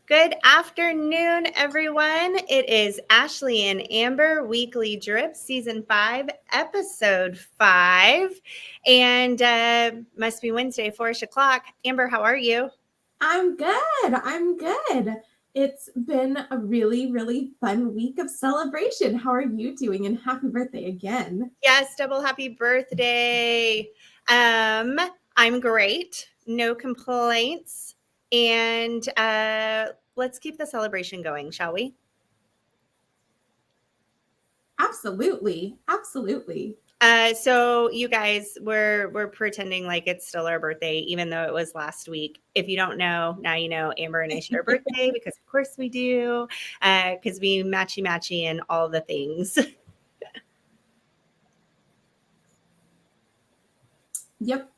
Good afternoon, everyone. It is Ashley and Amber Weekly Drip, Season 5, Episode 5. And must be Wednesday, 4 o'clock. Amber, how are you? I'm good. It's been a really, really fun week of celebration. How are you doing? And happy birthday again. Yes, double happy birthday. I'm great. No complaints. And let's keep the celebration going, shall we? Absolutely. So you guys, we're pretending like it's still our birthday, even though it was last week. If you don't know, now you know. Amber and I share a birthday because of course we do, because we matchy and all the things. Yep.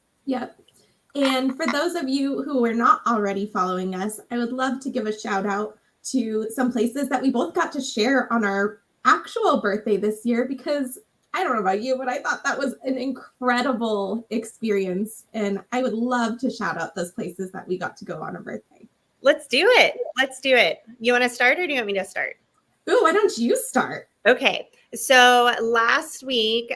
And for those of you who are not already following us, I would love to give a shout out to some places that we both got to share on our actual birthday this year, because I don't know about you, but I thought that was an incredible experience. And I would love to shout out those places that we got to go on our birthday. Let's do it. You want to start or do you want me to start? Ooh, why don't you start? Okay. So last week,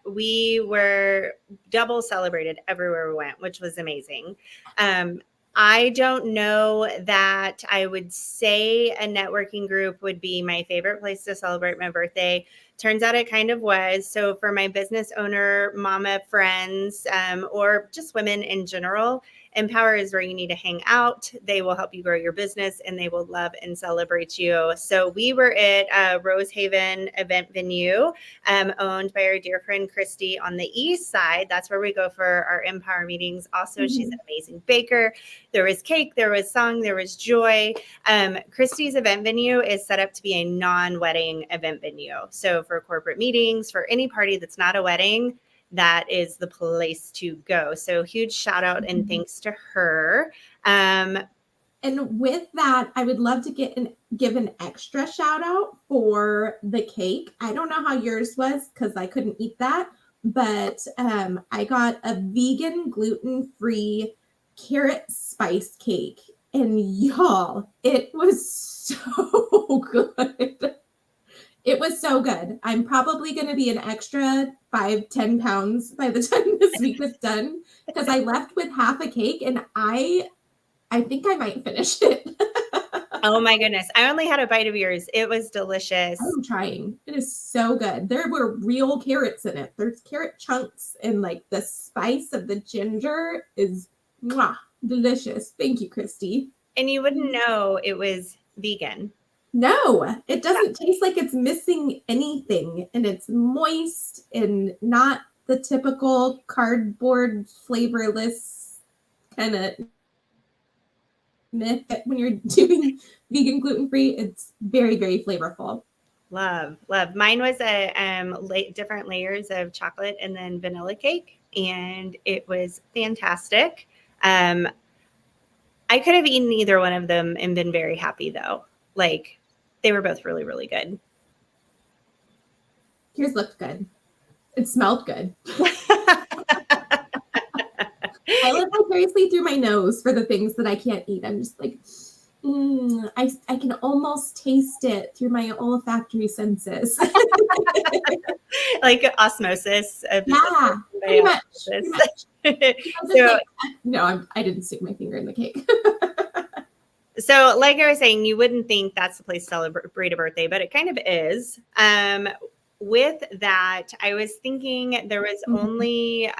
we were double celebrated everywhere we went, which was amazing. I don't know that I would say a networking group would be my favorite place to celebrate my birthday. Turns out it kind of was. So for my business owner, mama friends, or just women in general, Empower is where you need to hang out. They will help you grow your business and they will love and celebrate you. So we were at Rosehaven event venue, owned by our dear friend Christy on the east side. That's where we go for our Empower meetings. Also, she's an amazing baker. There was cake, there was song, there was joy. Christy's event venue is set up to be a non-wedding event venue. So for corporate meetings, for any party that's not a wedding, that is the place to go. So huge shout out and thanks to her. And with that, I would love to give an extra shout out for the cake. I don't know how yours was because I couldn't eat that, but I got a vegan, gluten-free carrot spice cake. And y'all, it was so good. It was so good. I'm probably going to be an extra 5-10 pounds by the time this week is done, because I left with half a cake and I think I might finish it. Oh my goodness. I only had a bite of yours. It was delicious. I'm trying. It is so good. There were real carrots in it. There's carrot chunks, and like the spice of the ginger is delicious. Thank you, Christy. And you wouldn't know it was vegan. No, it doesn't taste like it's missing anything, and it's moist and not the typical cardboard flavorless kind of myth. When you're doing vegan gluten-free, it's very, very flavorful. Love. Mine was a different layers of chocolate and then vanilla cake, and it was fantastic. I could have eaten either one of them and been very happy, though. Like, they were both really, really good. Yours looked good. It smelled good. I live vicariously through my nose for the things that I can't eat. I'm just like, I can almost taste it through my olfactory senses. Like osmosis. Yeah, pretty much. So, no, I didn't stick my finger in the cake. So like I was saying, you wouldn't think that's the place to celebrate a birthday, but it kind of is. With that, I was thinking there was only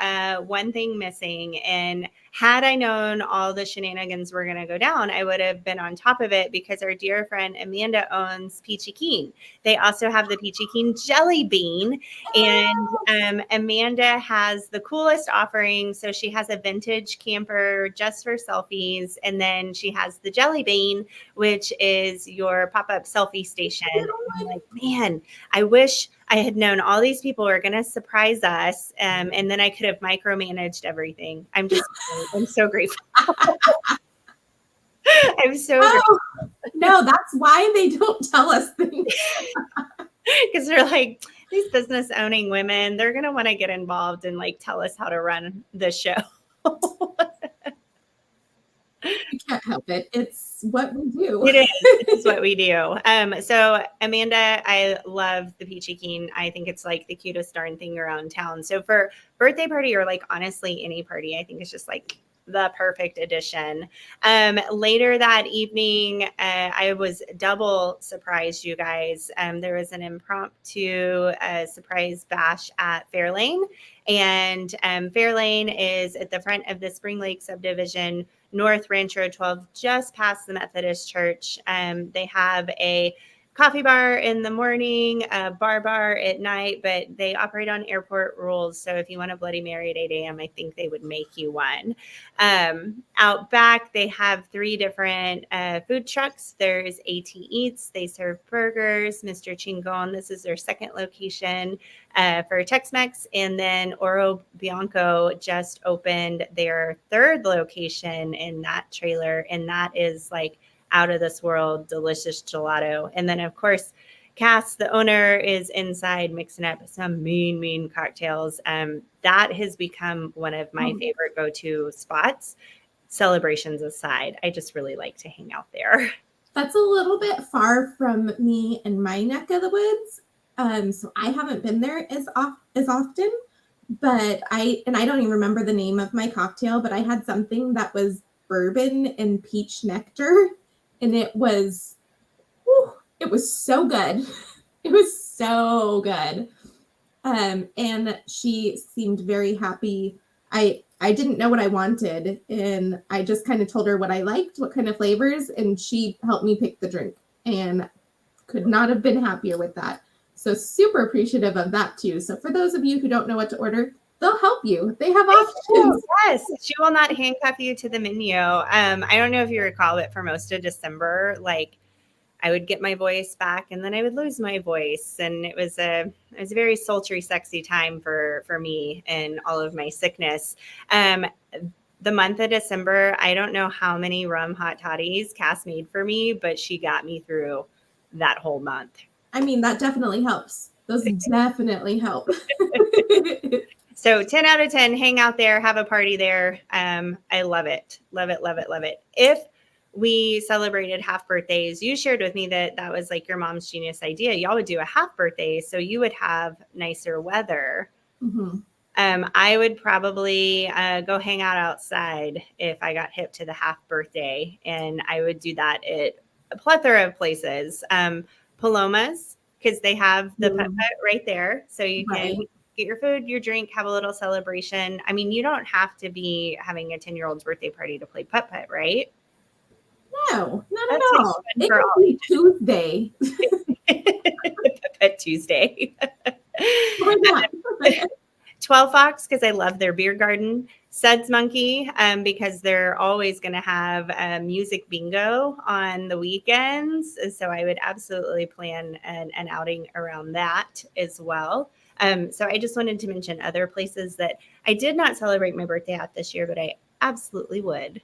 one thing missing. And had I known all the shenanigans were going to go down, I would have been on top of it, because our dear friend Amanda owns Peachy Keen. They also have the Peachy Keen jelly bean. And Amanda has the coolest offering. So she has a vintage camper just for selfies. And then she has the jelly bean, which is your pop-up selfie station. I'm like, man, I wish I had known all these people were going to surprise us, and then I could have micromanaged everything. I'm so grateful. I'm so grateful. No, that's why they don't tell us things. Because they're like, these business owning women, they're going to want to get involved and like tell us how to run the show. can't help it. It's what we do. It is. It is what we do. So Amanda, I love the Peachy Keen. I think it's like the cutest darn thing around town. So for birthday party or like honestly any party, I think it's just like the perfect addition. Later that evening, I was double surprised, you guys. There was an impromptu surprise bash at Fairlane, and Fairlane is at the front of the Spring Lake subdivision, North Ranch Road 12, just past the Methodist Church. They have a coffee bar in the morning, a bar at night, but they operate on airport rules. So if you want a Bloody Mary at 8 a.m., I think they would make you one. Out back, they have 3 different food trucks. There's AT Eats. They serve burgers. Mr. Chingon, this is their second location for Tex-Mex. And then Oro Bianco just opened their 3rd location in that trailer. And that is like out of this world, delicious gelato. And then, of course, Cass, the owner, is inside mixing up some mean cocktails. That has become one of my favorite go-to spots, celebrations aside. I just really like to hang out there. That's a little bit far from me in my neck of the woods. So I haven't been there as often, but I don't even remember the name of my cocktail, but I had something that was bourbon and peach nectar, and it was so good. It was so good. And she seemed very happy. I didn't know what I wanted, and I just kind of told her what I liked, what kind of flavors, and she helped me pick the drink, and could not have been happier with that. So super appreciative of that too. So for those of you who don't know what to order, they'll help you. They have options. Yes, she will not handcuff you to the menu. I don't know if you recall, but for most of December, like I would get my voice back and then I would lose my voice. And it was a very sultry, sexy time for me and all of my sickness. The month of December, I don't know how many rum hot toddies Cass made for me, but she got me through that whole month. I mean, that definitely helps. Those definitely help. So 10 out of 10, hang out there, have a party there. I love it. Love it, love it, love it. If we celebrated half birthdays, you shared with me that was like your mom's genius idea. Y'all would do a half birthday, so you would have nicer weather. Mm-hmm. I would probably go hang out outside if I got hip to the half birthday, and I would do that at a plethora of places. Palomas, because they have the putt-putt right there, so you can get your food, your drink, have a little celebration. I mean, you don't have to be having a 10-year-old's birthday party to play putt-putt, right? No, not at all. It could be Tuesday. Putt-putt Tuesday. 12 Fox, because I love their beer garden. Suds Monkey, because they're always going to have music bingo on the weekends. So I would absolutely plan an outing around that as well. So I just wanted to mention other places that I did not celebrate my birthday at this year, but I absolutely would.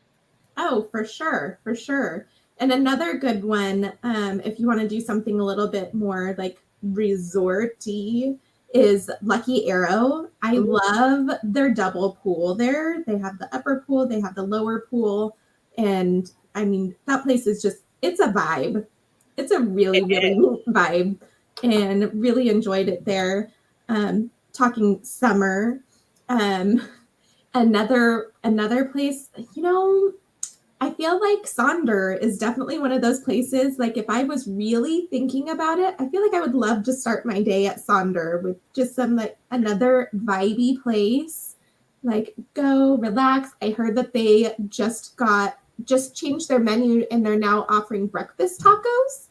Oh, for sure. For sure. And another good one, if you want to do something a little bit more like resorty, is Lucky Arrow. I love their double pool there. They have the upper pool, they have the lower pool. And I mean, that place is just, it's a vibe. It's a really neat vibe, and really enjoyed it there. Talking summer, another place, I feel like Sonder is definitely one of those places. Like if I was really thinking about it, I feel like I would love to start my day at Sonder with just some like another vibey place. Like go relax. I heard that they just changed their menu and they're now offering breakfast tacos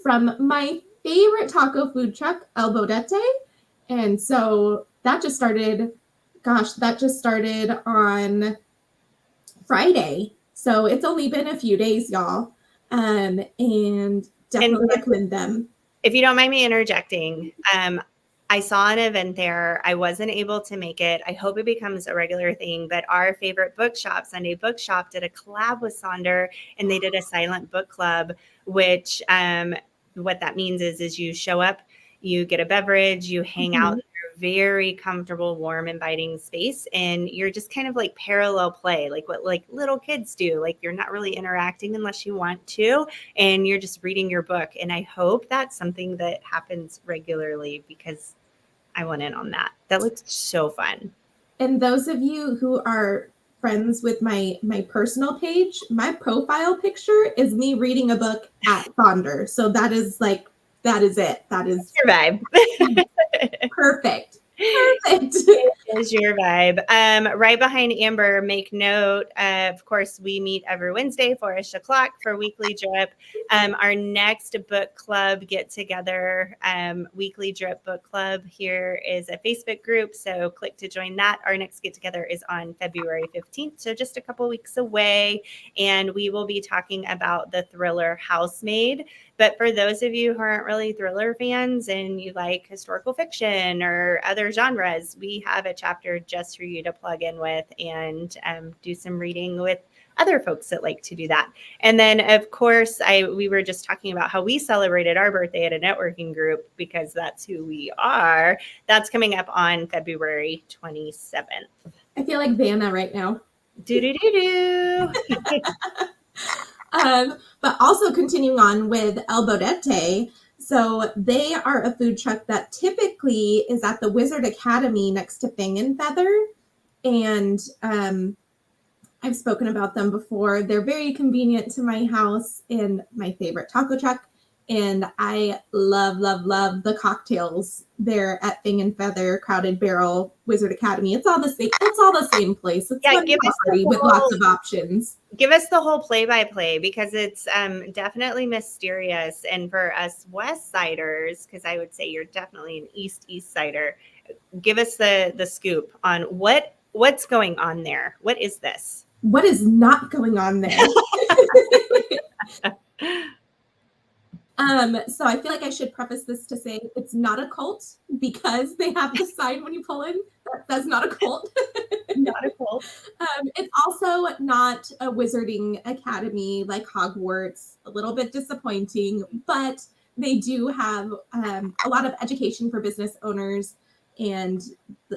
from my favorite taco food truck, El Bodete. And so that just started on Friday. So it's only been a few days, y'all. And definitely recommend them. If you don't mind me interjecting, I saw an event there. I wasn't able to make it. I hope it becomes a regular thing, but our favorite bookshop, Sunday Bookshop, did a collab with Sonder, and they did a silent book club, which what that means is you show up, you get a beverage, you hang out in their very comfortable, warm, inviting space. And you're just kind of like parallel play, like what like little kids do. Like you're not really interacting unless you want to, and you're just reading your book. And I hope that's something that happens regularly because I went in on that. That looks so fun. And those of you who are friends with my personal page, my profile picture is me reading a book at Sonder. So that is it. That is Your vibe. perfect. Perfect. It is your vibe. Right behind Amber, make note. Of course, we meet every Wednesday, 4:00 for weekly drip. Our next book club get together, weekly drip book club here is a Facebook group. So click to join that. Our next get together is on February 15th. So just a couple weeks away. And we will be talking about the thriller Housemaid. But for those of you who aren't really thriller fans and you like historical fiction or other genres, we have a chapter just for you to plug in with and do some reading with other folks that like to do that. And then, of course, we were just talking about how we celebrated our birthday at a networking group because that's who we are. That's coming up on February 27th. I feel like Vanna right now. Do-do-do-do. But also continuing on with El Bodete. So they are a food truck that typically is at the Wizard Academy next to Fang and Feather. And I've spoken about them before. They're very convenient to my house and my favorite taco truck. And I love, love, love the cocktails there at Fang and Feather, Crowded Barrel, Wizard Academy. It's all the same. It's all the same place. It's one property with lots of options. Give us the whole play-by-play because it's definitely mysterious. And for us West Siders, because I would say you're definitely an East Sider, give us the scoop on what's going on there. What is this? What is not going on there? So I feel like I should preface this to say it's not a cult because they have the sign when you pull in. That's not a cult. Not a cult. It's also not a wizarding academy like Hogwarts. A little bit disappointing, but they do have a lot of education for business owners, and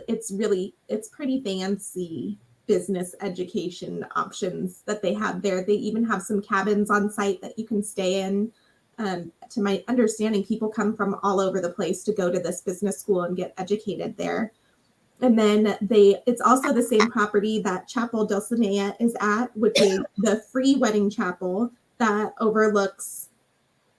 it's pretty fancy business education options that they have there. They even have some cabins on site that you can stay in. To my understanding, people come from all over the place to go to this business school and get educated there. And then it's also the same property that Chapel Dulcinea is at, which is the free wedding chapel that overlooks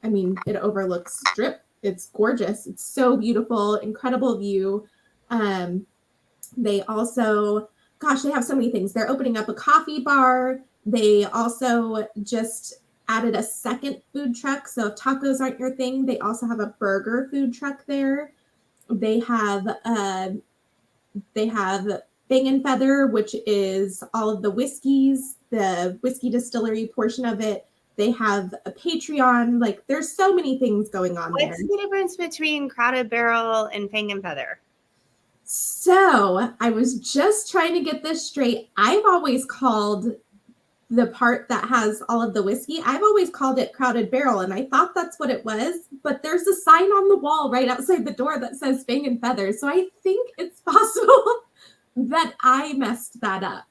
Strip. It's gorgeous. It's so beautiful, incredible view. They also, they have so many things. They're opening up a coffee bar. They also just added a second food truck. So if tacos aren't your thing, they also have a burger food truck there. They have Bang and Feather, which is all of the whiskeys, the whiskey distillery portion of it. They have a Patreon. Like there's so many things going on there. What's the difference between Crowded Barrel and Fang and Feather? So I was just trying to get this straight. I've always called the part that has all of the whiskey, I've always called it Crowded Barrel, and I thought that's what it was, but there's a sign on the wall right outside the door that says Fang and Feather, so I think it's possible that I messed that up.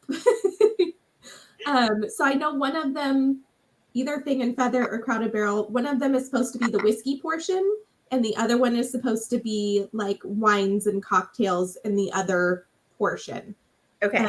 So I know one of them, either Fang and Feather or Crowded Barrel, one of them is supposed to be the whiskey portion, and the other one is supposed to be like wines and cocktails in the other portion. Okay.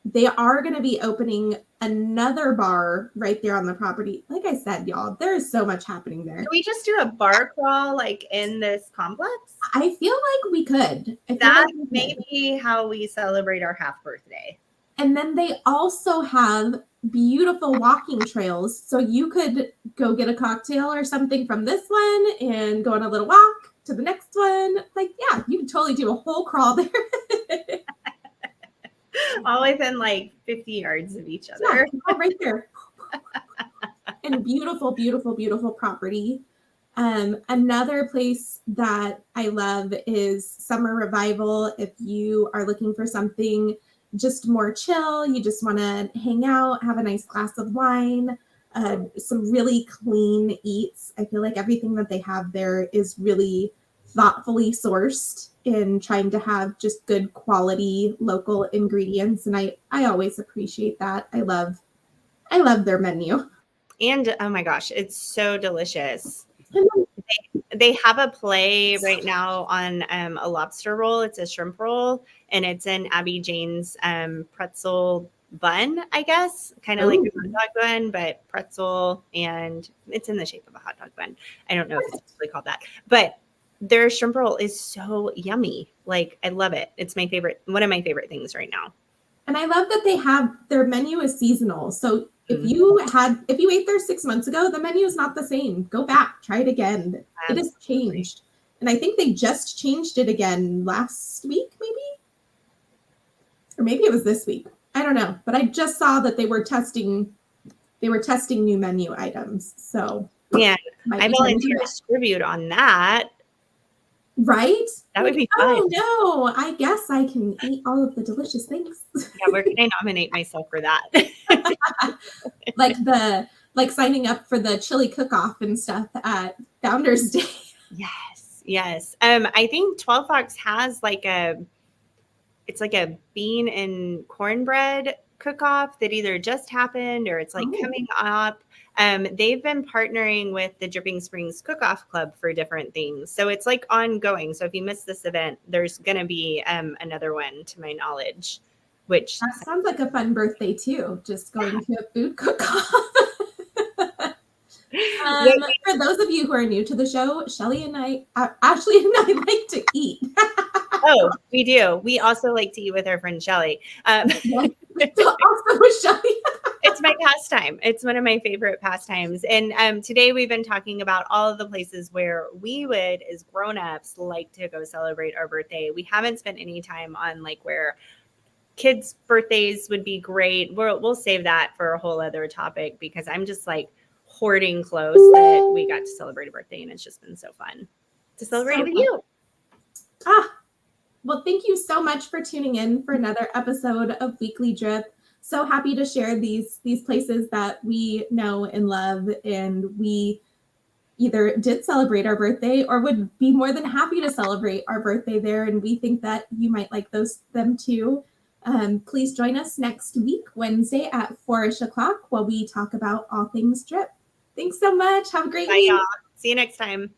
They are going to be opening another bar right there on the property. Like I said, y'all, there is so much happening there. Can we just do a bar crawl like in this complex? I feel like we could. That's maybe how we celebrate our half birthday. And then they also have beautiful walking trails. So you could go get a cocktail or something from this one and go on a little walk to the next one. Like, yeah, you could totally do a whole crawl there. All within like 50 yards of each other. Yeah, right there. And beautiful, beautiful, beautiful property. Another place that I love is Summer Revival. If you are looking for something just more chill, you just want to hang out, have a nice glass of wine, some really clean eats. I feel like everything that they have there is really thoughtfully sourced. in trying to have just good quality local ingredients, and I always appreciate that. I love their menu. And oh my gosh, it's so delicious. They have a play right now on a lobster roll. It's a shrimp roll, and it's in Abby Jane's pretzel bun, I guess, kind of like a hot dog bun, but pretzel, and it's in the shape of a hot dog bun. I don't know if it's actually called that, but their shrimp roll is so yummy. Like, I love it. It's my favorite, one of my favorite things right now. And I love that they have their menu is seasonal. So if you ate there 6 months ago, the menu is not the same. Go back, try it again. It has changed. And I think they just changed it again last week, maybe? Or maybe it was this week. I don't know. But I just saw that they were testing new menu items. So yeah, I volunteer to distribute on that. Right? That would be fun. Oh no, I guess I can eat all of the delicious things. Yeah, where can I nominate myself for that? like signing up for the chili cook-off and stuff at Founders Day. Yes. I think 12 Fox has it's like a bean and cornbread cook-off that either just happened or it's like coming up. They've been partnering with the Dripping Springs Cook-Off Club for different things. So it's like ongoing. So if you miss this event, there's going to be another one to my knowledge, which that sounds like a fun birthday too. Just going to a food cook-off. For those of you who are new to the show, Ashley and I like to eat. Oh, we do. We also like to eat with our friend Shelly. Also with Shelly. It's my pastime. It's one of my favorite pastimes. And today we've been talking about all of the places where we would, as grown-ups, like to go celebrate our birthday. We haven't spent any time on like where kids' birthdays would be great. We'll save that for a whole other topic because I'm just like hoarding close that we got to celebrate a birthday, and it's just been so fun to celebrate it with you. Well, thank you so much for tuning in for another episode of Weekly Drip. So happy to share these places that we know and love, and we either did celebrate our birthday or would be more than happy to celebrate our birthday there, and we think that you might like them too. Please join us next week, Wednesday at 4-ish o'clock, while we talk about all things drip. Thanks so much. Have a great week. Y'all. See you next time.